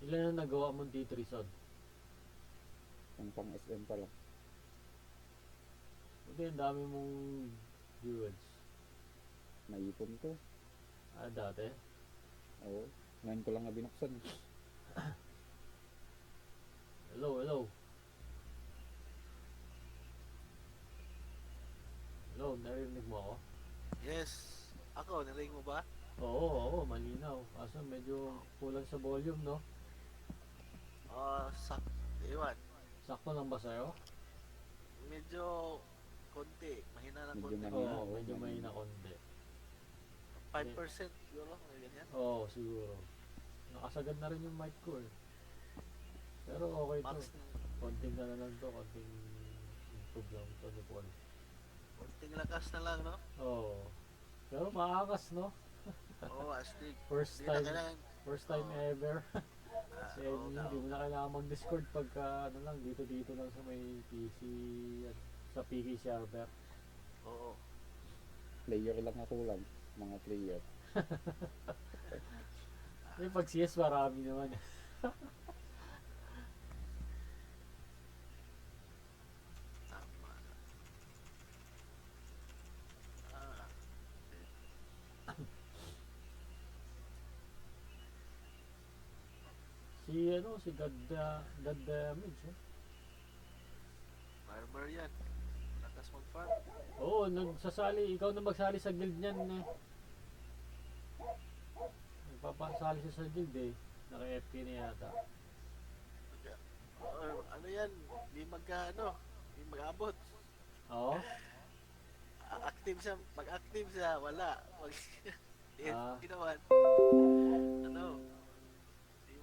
Ilan na nagawa mong T3 Sod? Yung pang SM pa lang. Buti ang dami mong viewers. Naipon ko. Dati? Oo. Ngayon ko lang na binuksan. Hello, hello. Hello, narinig mo ako? Yes. Ako, narinig mo ba? Oo, malinaw. Kaso medyo kulang sa volume, no? Iwan. Sakto lang ba sa'yo? Medyo konti. Mahina ng Medyo konti. mahina. Oo, Oo, medyo mahina. mahina konti. 5% siguro. May ganyan. Oo, siguro. Nakasagad na rin yung mic ko eh. Pero okay to. Max, Konting na lang to, konting improve lang to ni Paul. konting lakas na lang, no? Oo. Pero maakas, no? Oo, astig. First Hindi na time, kailangan. first time Oo. ever. Kasi Oo, hindi mo na kailangan mag-discord pagka ano lang, dito lang sa may PC, sa PK server. Oo. Player lang ako lang. Mga player. Yung pag CS marami naman. Tama. Ah, Si God Damage, eh. farmer yan. Lakas mag-farm. Oo, ikaw na magsali sa guild niyan eh. Nagpapasali siya sa guild eh. Naka-FK na yata. Ano yan? Hindi hindi mag-abot. Oo? Active siya. Pag-active siya, wala. Ah. Hindi naman. Ano? Hindi